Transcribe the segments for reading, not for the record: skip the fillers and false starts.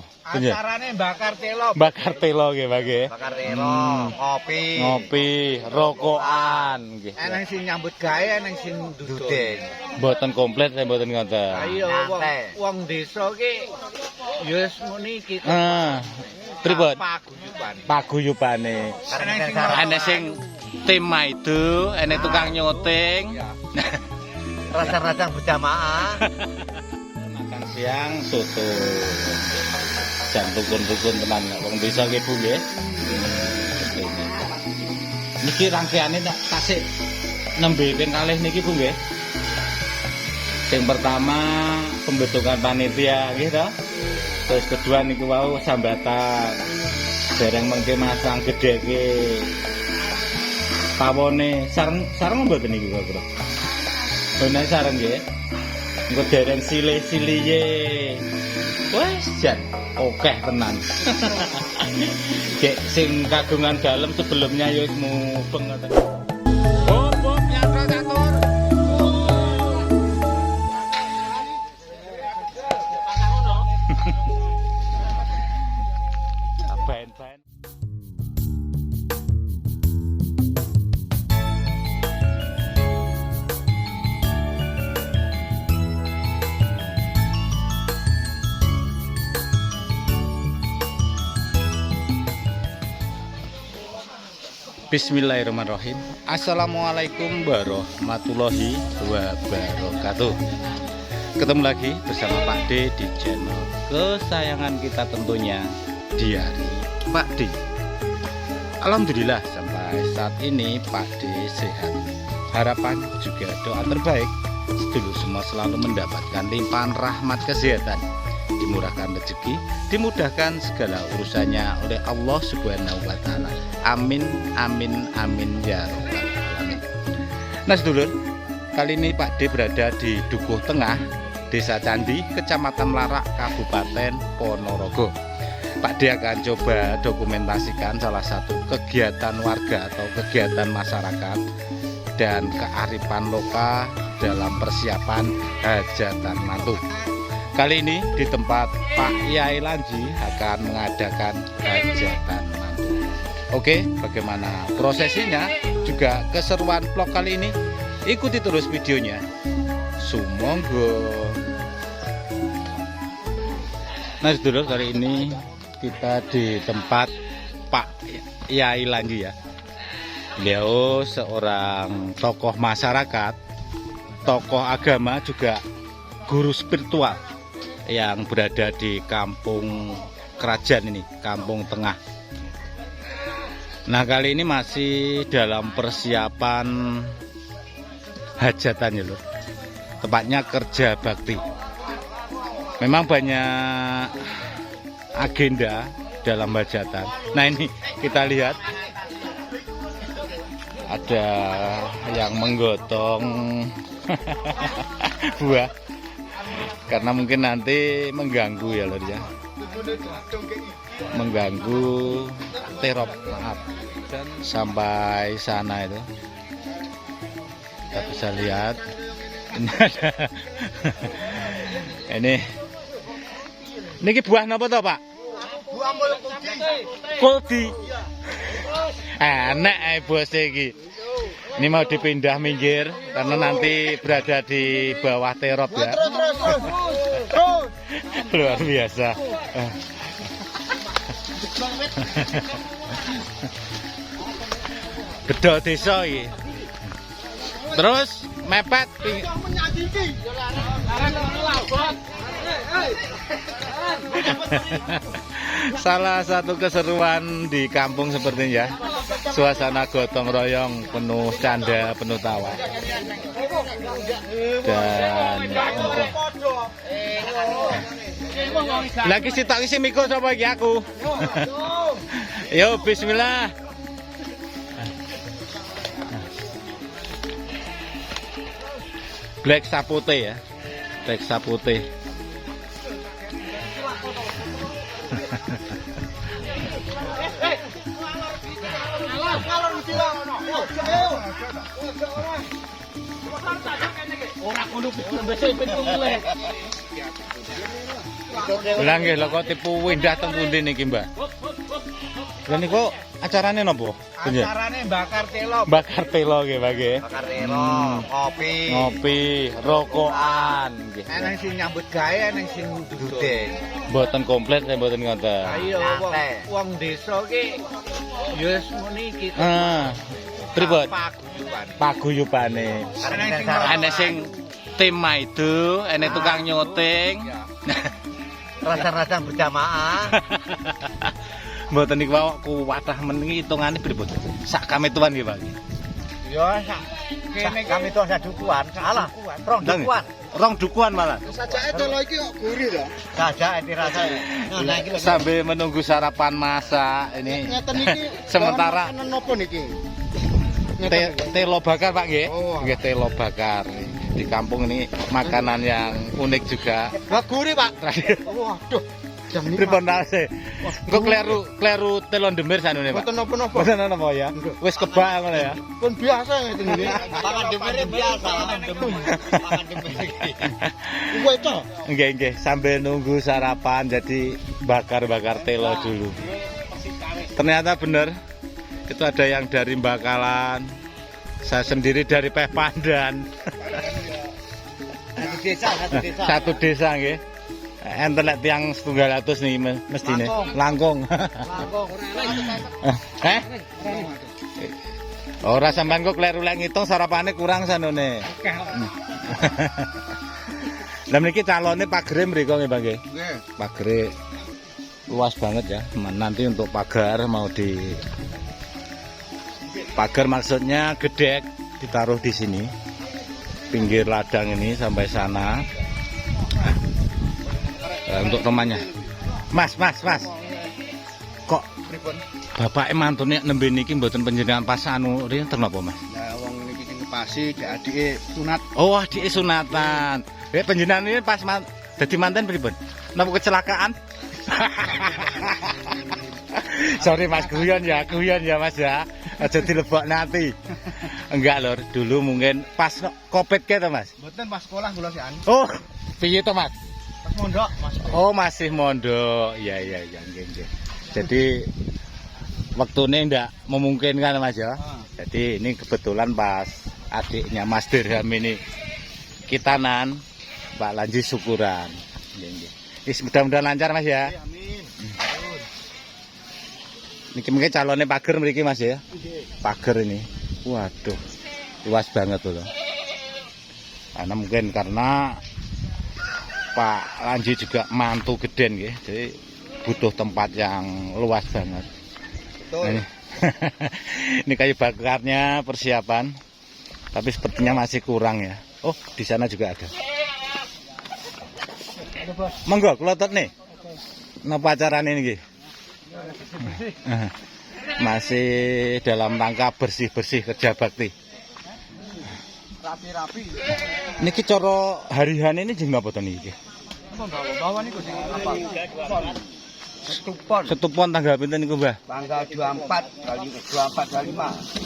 Acarane bakar telo. Bakar telo nggih, Pak nggih. Bakar telo, kopi. Ngopi, rokokan nggih. Eneng sing nyambut gawe, eneng sing duduk. Mboten komplit, mboten ngoten. Ayo wong desa ki ya wis muni kita. Pripun? Paguyuban. Paguyubane. Ana sing tim maido, ana tukang nyuting. Rasa-rasa berjamaah. Makan siang soto. Jan tukun-tukun tenan wong desa ki Bu nggih. Niki rangkaiane tak tasik nembe ping kalih niki Bu nggih. Sing pertama pembentukan panitia nggih to. Terus kedua niku wau sambatan. Dereng mengke masang gedheke. Pawone sareng mboten niku Bro. Bener sareng nggih. Engko dereng silih-silihe. Wes jan okeh tenan. Cek sing kagungan dalem sebelumnya ya wis mubeng ngoten. Hop nyantro catur. Ben-ben. Bismillahirrahmanirrahim. Assalamualaikum warahmatullahi wabarakatuh. Ketemu lagi bersama Pak D di channel kesayangan kita tentunya, Diari Pak D. Alhamdulillah sampai saat ini Pak D sehat. Harapan juga doa terbaik sedulur semua selalu mendapatkan limpahan rahmat kesehatan, dimurahkan rezeki, dimudahkan segala urusannya oleh Allah Subhanahu wa taala. Amin amin amin ya rabbal alamin. Nah sedulur, kali ini Pak D berada di Dukuh Tengah, Desa Candi, Kecamatan Melarak, Kabupaten Ponorogo. Pak D akan coba dokumentasikan salah satu kegiatan warga atau kegiatan masyarakat dan kearifan lokal dalam persiapan hajatan mantu. Kali ini di tempat Pak Yai Lanji akan mengadakan hajatan mantu. Oke, bagaimana prosesinya, juga keseruan vlog kali ini, ikuti terus videonya. Sumonggo. Nah, sedulur, kali ini kita di tempat Pak Yai Lanji ya. Beliau seorang tokoh masyarakat, tokoh agama, juga guru spiritual yang berada di kampung kerajaan ini, Kampung Tengah. Nah, kali ini masih dalam persiapan hajatan ya lho. Tepatnya kerja bakti. Memang banyak agenda dalam hajatan. Nah, ini kita lihat ada yang menggotong buah karena mungkin nanti mengganggu ya lho ya, mengganggu terop, maaf. Dan sampai sana itu kita bisa lihat ini ada ini buah apa toh Pak? Buah Koldi. Enak bos iki. Ini mau dipindah minggir karena nanti berada di bawah terop ya. Luar biasa. Bedok desa iki. Terus mepet salah satu keseruan di kampung sepertinya ya. Suasana gotong royong, penuh canda, penuh tawa. Dan lagi sitok isi mikul sapa iki aku. Yo bismillah. Black Sapute ya. Black Sapute. Ora kudu mbese pintu mulai. Lah nggih lho kok tipu windah teng pundi niki, Mbah? Lah niku acarane napa? Acarane bakar telo. Bakar telo nggih, Mbah nggih. Bakar telo, kopi. Ngopi, rokokan nggih. Eneng sing nyambut gawe, eneng sing duduk. Mboten komplit saya mboten ngoten. Ayo wong desa ki ya wis muni iki. Pripun? Paguyuban. Paguyubane. Ana sing tim maido, ana tukang nyoting. Rasa-rasa berjamaah. Mboten niku kuwatah meniki hitungane pripun? Sak kametuan nggih, Pak. Ya sak kene kami tuh sak dukuan, salah. Rong dukuan. Rong dukuan malah. Sajake telo iki kok gurih to. Sajake dirasa. Nah iki Sambil menunggu sarapan masak ini. Ngeten iki Sementara makanan napa niki? telo bakar, Pak nggih. Oh. Nggih telo bakar. Di kampung ini makanan yang unik juga. Lah gurih, Pak. Waduh. Jam ini. Pripun nase? Engko kleru telo ndemir sanune, Pak. Mboten napa-napa. Mboten napa ya. Wis kebak ngono ya. Pun biasa ngeten iki. pangan demere biasa, pangan demere iki. Kuwi to. Nggih, sambil nunggu sarapan jadi bakar-bakar telo dulu. Ternyata benar itu ada yang dari Bakalan, saya sendiri dari Peh Pandan. Satu desa nggih. Enten lek tiyang 700 nih mestine. Langkung. Ora sampean kok kleru lek ngitung sarapane kurang sanone. Lah mriki calone pagere mriko nggih, Bang nggih. Nggih. Pagere luas banget ya. Nanti untuk pagar mau di pagar maksudnya gedek ditaruh di sini. Pinggir ladang ini sampai sana. Untuk temannya. Mas. Kok Pripun? bapak mantune nembe niki mboten panjenengan pas anu riyen napa, Mas? Lah wong niki sing kepasi adike sunat. Oh, adike sunatan. Panjenengan ini pas dadi manten pripun? Napa kecelakaan? Sorry Mas, guyon ya Mas ya. Aja dilebok nanti. Enggak lur, dulu mungkin pas Covid ke to Mas? Mboten pas sekolah kula sian. Oh, piye to Mas? Pas mondok, Mas. Oh, masih mondok. Iya nggih. Jadi waktunya ndak memungkinkan Mas ya. Jadi ini kebetulan pas adiknya Mas Dirham ini kitanan, Pak Lanji syukuran. Nggih. Mudah-mudahan lancar Mas ya. Amin. Niki mungkin calonnya pager mriki Mas ya. Pager ini. Waduh. Luas banget tuh. Karena mungkin karena Pak Lanji juga mantu geden nggih. Jadi butuh tempat yang luas banget. Betul. Nah, ini. Ini kayu bakarnya persiapan. Tapi sepertinya masih kurang ya. Oh, di sana juga ada. Monggo klotot nih. Napa acarane niki? Masih dalam rangka bersih-bersih kerja bakti. Rapi-rapi. Niki cara harihan ini jeng napa to niki? Bawa niku sing apa? Setupon. Setupon tanggal pinten niku, Mbah? Tanggal 24 kali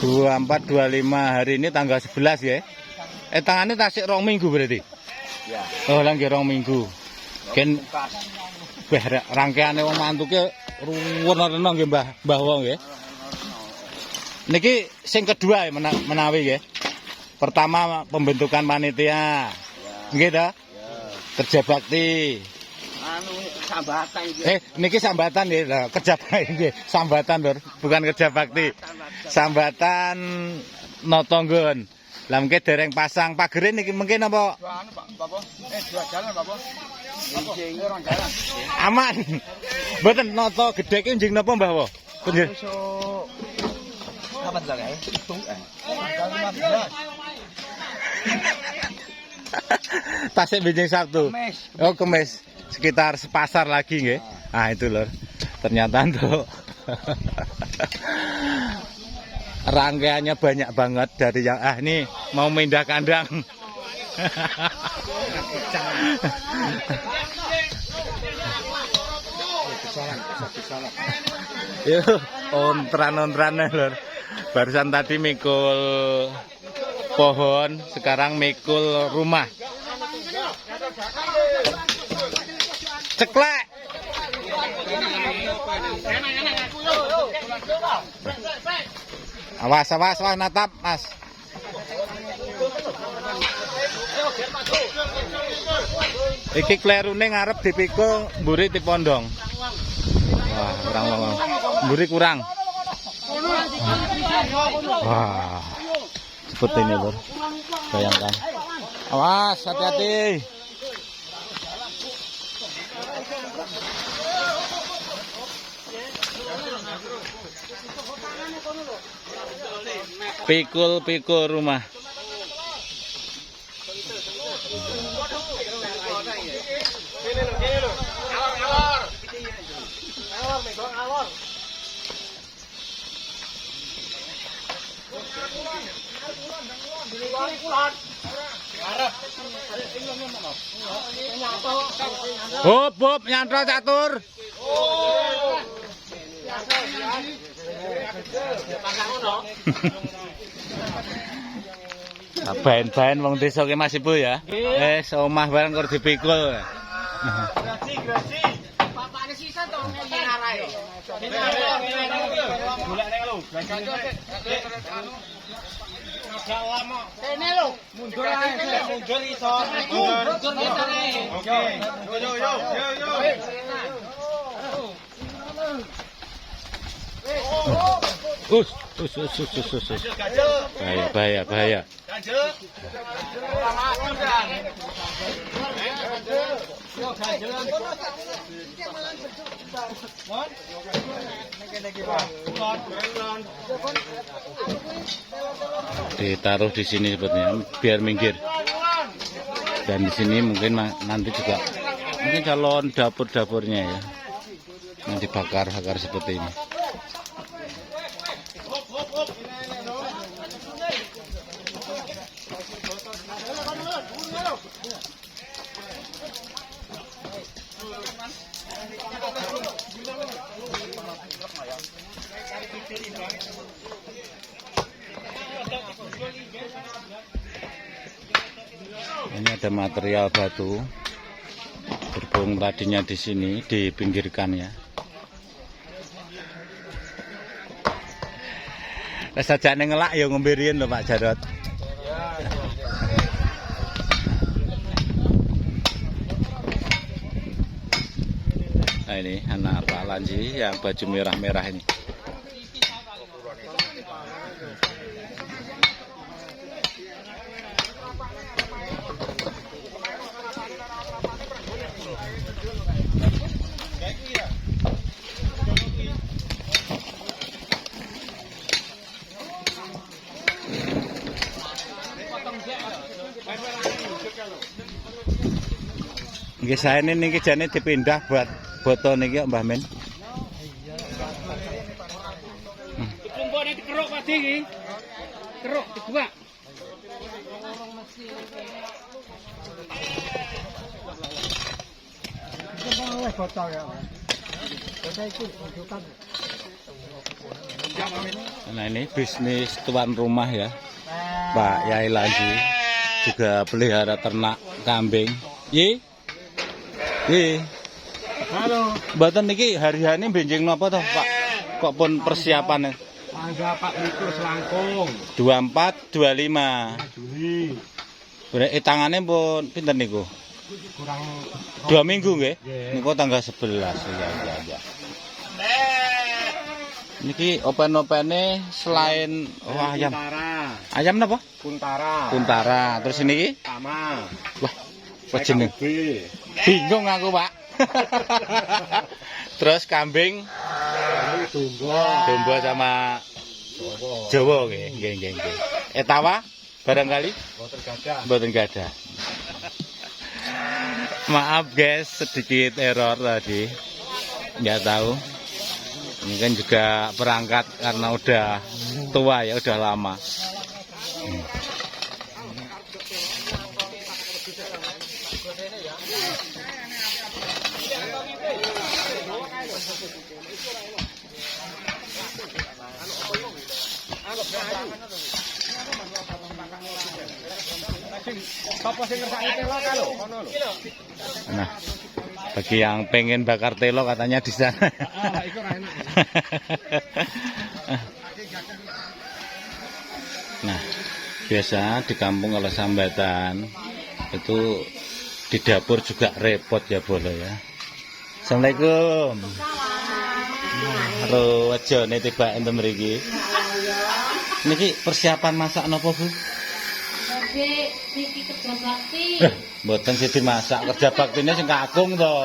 25. 24 25 hari ini tanggal 11 ya. Tangane tasik 2 minggu berarti. Ya. Oh, lagi 2 minggu. Ken rangkaiane wong mantuke ruwen-ruwen nggih Mbah wong nggih. Niki sing kedua ya menawi nggih. Pertama pembentukan panitia. Nggih ta? Kerja bakti. Anu sambatan iki. Niki sambatan nggih. Lah kerja bakti nggih, sambatan Lur, bukan kerja bakti. Sambatan notonggon. Lah mungkin dereng pasang pagere niki mungkin apa? Anu Pak, Bapak. Dua jalan, Bapak. Njing orang jalan. Aman. Mboten nata gedhe ki njing napa Mbah? Punjen. Kapan jalan? Tanggal 15. Tasik benjing Sabtu. Kemis. Oh, Kemis. Sekitar sepasar lagi nggih. Ah, itu Lur. Ternyata untuk rangkaiannya banyak banget dari yang ini mau pindah kandang. Yo, ontran-ontran Lur. Barusan tadi mikul pohon, sekarang mikul rumah. Ceklek. Awas natap, Mas. Iki klerune ngarep dipikul, mburi dipondong. Wah, kurang. Mburi kurang. Wah. Seperti ini, Lur. Bayangkan. Awas, hati-hati. Pikul rumah. Hop, nyantro catur. Ben wong desa ki Mas Ibu ya. Omah bareng karo dipikul. Grasi. Bapakne sisa to ngene arahe. Golekne lho. Kene lho, mundur ae, mundur iso. Mundur biasane. Oke. Yo. Us. Bahaya. Ditaruh di sini sepertinya biar minggir. Dan di sini mungkin nanti juga mungkin calon dapur-dapurnya ya. Yang dibakar seperti ini. Ini ada material batu. Berhubung tadinya di sini dipinggirkan ya. Sajane ngelak ya ngombe riyen lho Pak Jarot. Nah ini anak Pak Lanji yang baju merah-merah ini. Nggih saene niki jane dipindah buat foto niki Mbah Men. Dikumpulne dikeruk padi iki. Keruk dibuak. Wis foto ya. Foto iki unjukan. Nah ini bisnis tuan rumah ya, Pak Yai Lanji, juga pelihara ternak kambing. Halo. Mboten niki hari-hari benjing napa toh Pak? Kok pun persiapan? Tanggal 24 selangkung. 24, 25. Juli. Berarti tangane pun pinten niku? Kurang 2 minggu nggih? Nggih. Niku tanggal 11 ya. Niki open-opene selain ayam. Ayam napa? Kuntara. Terus niki? Tama. Wah, apa jeneng? Bingung aku, Pak. Terus kambing domba sama Jawa nggih. Etawa barangkali mboten gadah. Maaf guys, sedikit error tadi. Nggak tahu. Ini kan juga berangkat karena udah tua ya, udah lama. Nah, Bagi yang pengen bakar telo katanya di sana. Nah, biasa di kampung kalau sambatan itu di dapur juga repot ya bolo ya. Assalamualaikum. Halo, aja nih tiba enten mriki. Niki persiapan masak napa, Bu? Niki kerja bakti. Mboten sih dimasak, kerja baktine sing kakung to.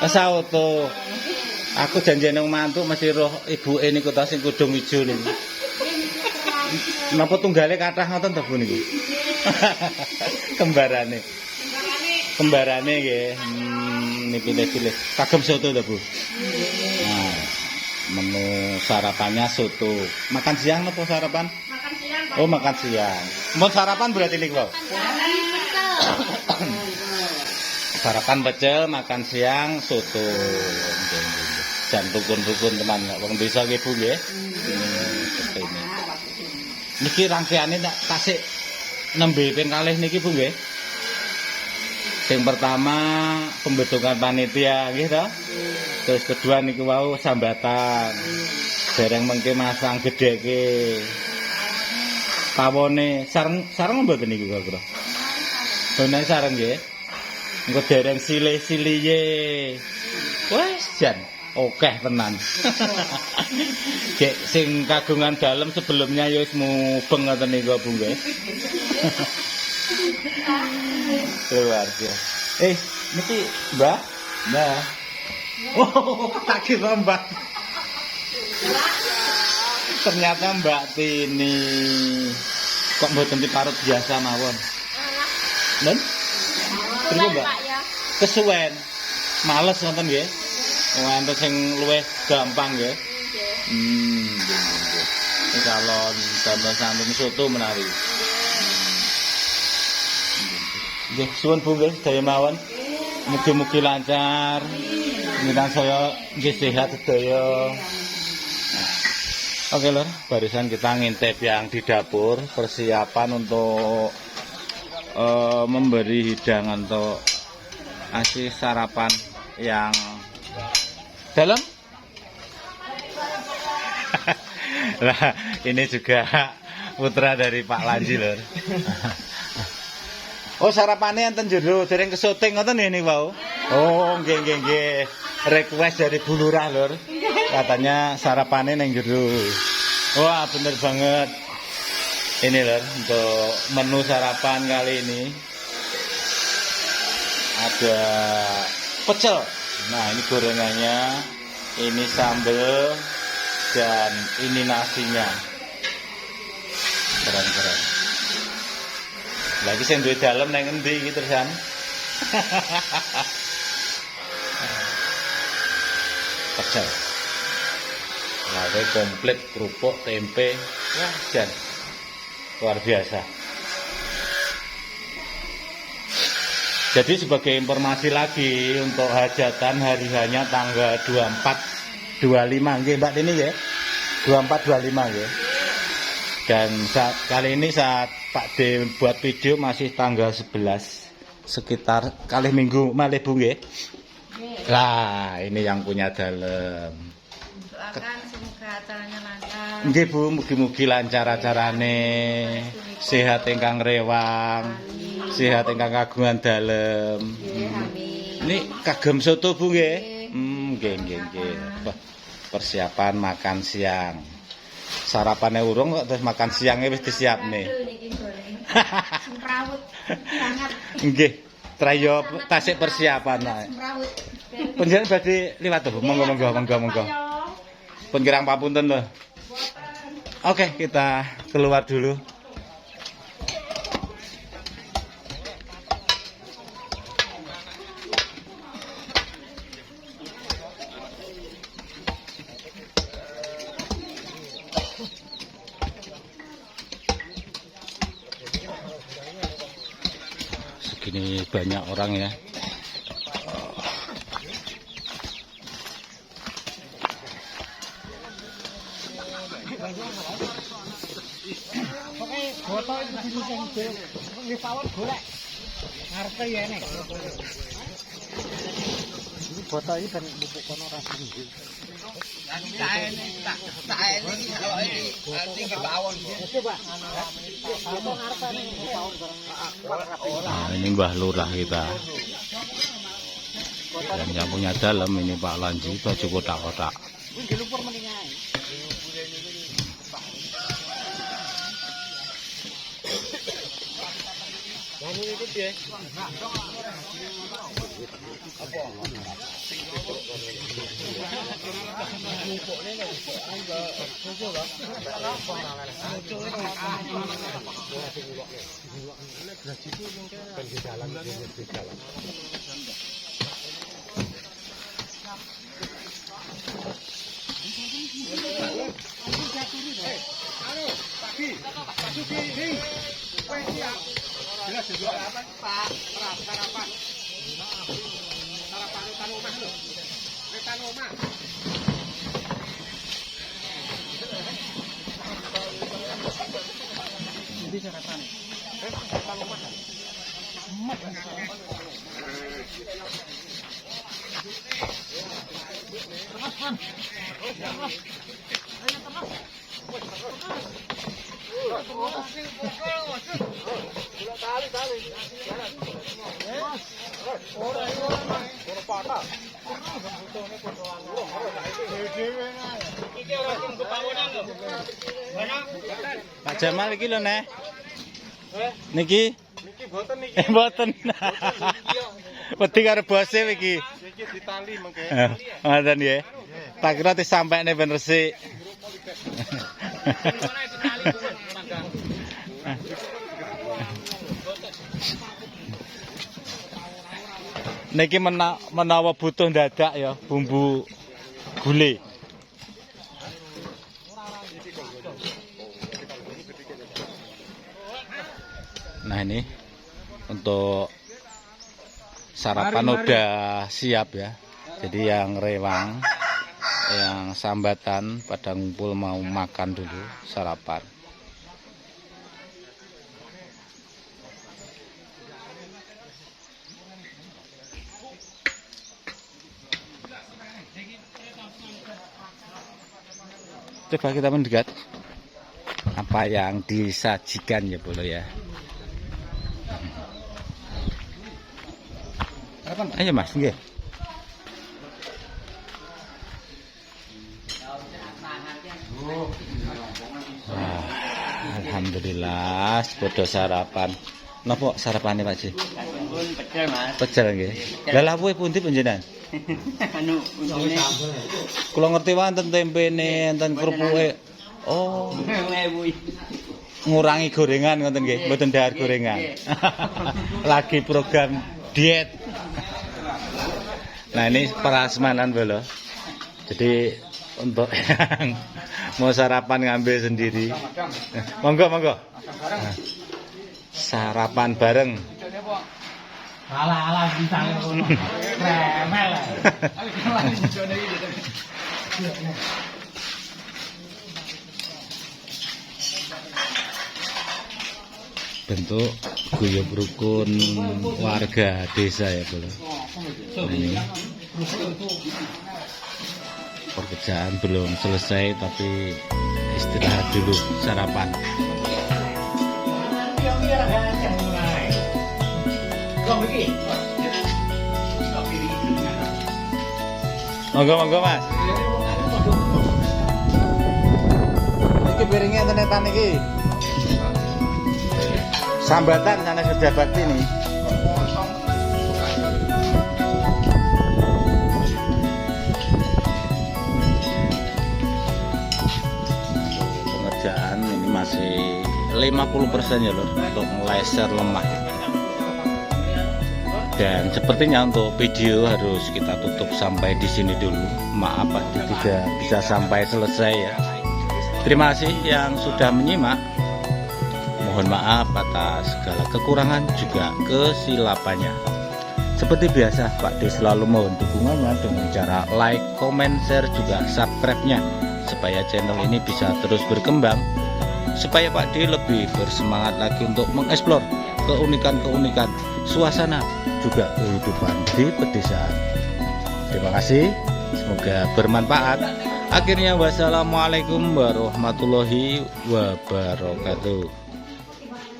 Sauto. Aku janjene mantu mesti roh ibuke niku ta sing kudung ijo niku. Napa tunggale kathah ngoten to Bu niku? Kembarane. Kembarane nggih. Niki pilih. Kagem soto to Bu? Nah, menu sarapannya soto. Makan siang napa sarapan? Makan siang. Oh, makan siang. Mau sarapan berarti niku, Pak? Sarapan pecel, makan siang soto. Dan rukun-rukun teman, wong desa nggih Bu nggih. Seperti ini. Niki rangkaiane tak tasik nembe ping kalih niki Bu nggih. Yang pertama pembentukan panitia nggih to. Terus kedua niku wau sambatan. Dereng mengke masang gedheke. Pawone sareng mboten niku kira-kira. Bener sareng nggih. Engko dereng silih-siliye. Wes jan akeh tenan. Gek sing kagungan dalem sebelumnya ya wis mubeng ngoten niku Bu nggih. Luar biasa. Niki Mbak. Mbak. Oh, tak kira Mbak. Ternyata Mbak Tini. Kok mboten diparut biasa mawon? Nen? Priye Mbak? Kesuwen. Males ngoten nggih. Wonten sing luwih gampang nggih. Nggih. Calon damel santun soto menawi. Nggih, suwun Bu nggih, sedaya mawon. Mugi-mugi lancar. Minang saya nggih sehat sedaya. Oke lor, barusan kita ngintip yang di dapur persiapan untuk memberi hidangan untuk ngasih sarapan yang dalam. Nah, ini juga putra dari Pak Lanji lor. Oh, sarapannya enten jero dereng kesuting ngoten nggih wau. Oh, nggih. Request dari Bu Lurah lur. Katanya sarapannya neng jero. Wah, bener banget. Ini lur untuk menu sarapan kali ini. Ada pecel. Nah, ini gorengannya, ini sambal dan ini nasinya. Keren. Lagi sing duwe dalem nang endi iki terusan. Pecel. Lawe komplit kerupuk, tempe, wah jan. Luar biasa. Jadi sebagai informasi lagi untuk hajatan hari hanya tanggal 24 25 nggih Mbak Tini nggih. 24 25 nggih. Dan kali ini saat Pak D buat video masih tanggal 11 sekitar kali minggu malih Bu nggih. Lah, ini yang punya dalem. Doakan semoga acaranya lancar. Nggih Bu, mugi-mugi lancar acarane. Sehat ingkang rewang. Sehat ingkang kagungan dalem. Amin. Ini kagem soto Bu nggih. Nggih. Persiapan makan siang. Sarapannya urung kok terus makan siangnya wis disiapne. Semrawut sangat. Nggih, trayo tasik persiapan ae. Semrawut. Panjenengan badhe liwat to, monggo. Pun kirang papunten lho. Oke, kita keluar dulu. Segini banyak orang ya. Foto itu di sini, nggih pawon golek. Ngarepe ya nek. foto ini ben bubuk kono ora seminggu. Nah, ini Mbah Lurah kita. Dan yang punya dalam ini Pak Lanji, baju kotak-kotak. Pak Jamal iki lho Nek. Niki? Niki boten niki. Mboten. Wedi karo bose iki. Niki ditali mengke. Ngoten nggih. Tak kira wis sampene ben resik. Niki menawa butuh dadak ya bumbu gulai. Nah ini untuk sarapan udah siap ya. Jadi yang rewang, yang sambatan pada ngumpul mau makan dulu sarapan. Coba kita mendekat apa yang disajikan ya boleh ya. Ayo Mas, nggih. Alhamdulillah, sepodo sarapan. Napa sarapane Pak Ji? Pecel Mas. Pecel nggih. Lah lawuhe pundi panjenengan? Anu untune Kula ngerti wonten tempene, enten kerupuke. Oh, 1000. ngurangi gorengan ngoten nggih, mboten dahar gorengan. Lagi program diet. Nah, ini prasmanan lho. Jadi untuk yang mau sarapan ngambil sendiri. Monggo, monggo. Nah, sarapan bareng. Alah bisa ngono. Remel. Bentuk guyub rukun warga desa ya bro. Nah, ini pekerjaan belum selesai tapi istirahat dulu sarapan. Monggo monggo Mas. Iki piringnya tenetan iki. Sambatan sana kerja bakti nih. Pengerjaan ini masih 50% ya lor untuk meleser lemak. Dan sepertinya untuk video harus kita tutup sampai di sini dulu. Maaf Pak, tidak bisa sampai selesai ya. Terima kasih yang sudah menyimak. Mohon maaf atas segala kekurangan juga kesilapannya. Seperti biasa Pak D selalu mohon dukungannya dengan cara like, comment, share juga subscribe-nya supaya channel ini bisa terus berkembang, supaya Pak D lebih bersemangat lagi untuk mengeksplor keunikan-keunikan suasana juga kehidupan di pedesaan. Terima kasih, semoga bermanfaat. Akhirnya wassalamualaikum warahmatullahi wabarakatuh.